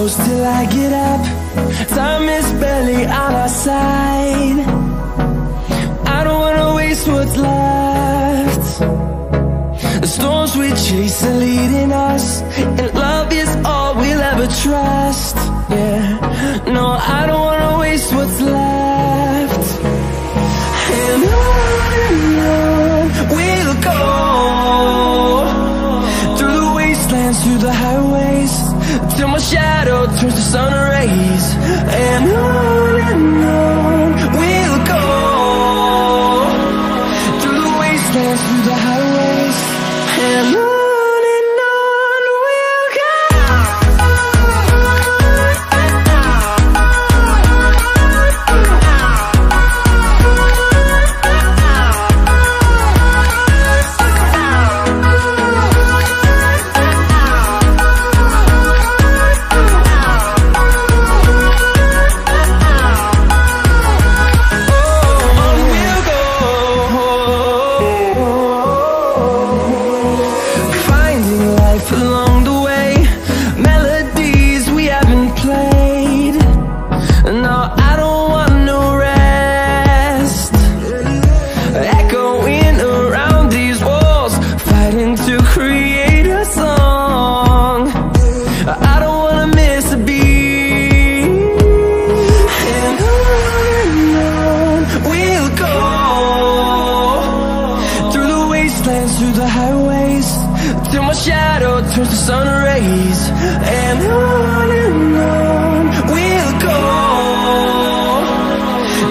close till I get up. Time is barely on our side. I don't wanna waste what's left. The storms we chase are leading us, and love is all we'll ever trust. Yeah, no, I don't wanna waste what's left. And on we'll go, through the wastelands, through the highways, till my shadow turns to sun rays. And on we'll go, through the wastelands, through the highways, and on we'll go. Through the highways, till my shadow turns to sun rays. And on we'll go,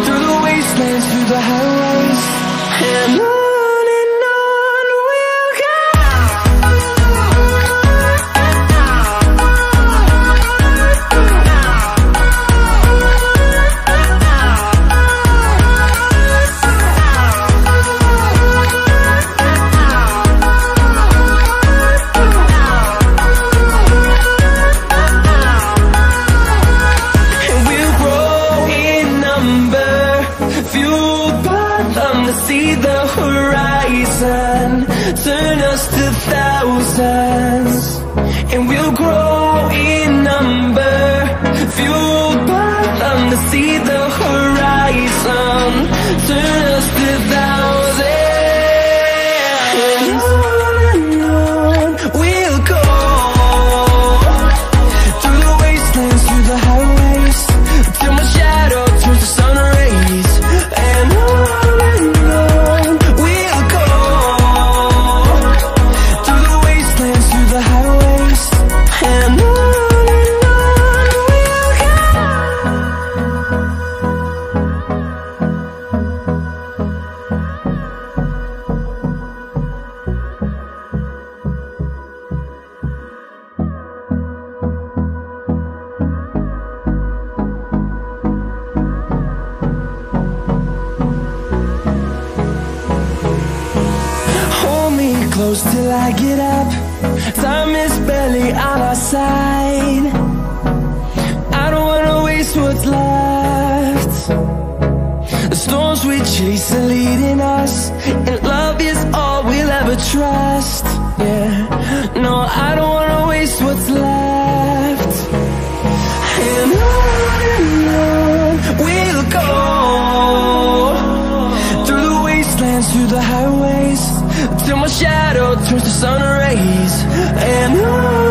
through the wastelands, through the highways, and on we'll go. See the horizon, turn us to thousands, and we'll grow in number, fueled by them to see the horizon, turn us to thousands. And on we'll go, through the wastelands, through the highways, till my shadow turns to sun rays. And close till I get up. Time is barely on our side. I don't wanna waste what's left. The storms we chase are leading us, and love is all we'll ever trust. Yeah, no, I don't wanna waste what's left. And on we'll go, through the wastelands, through the highways, till my shadow turns to sun rays. And on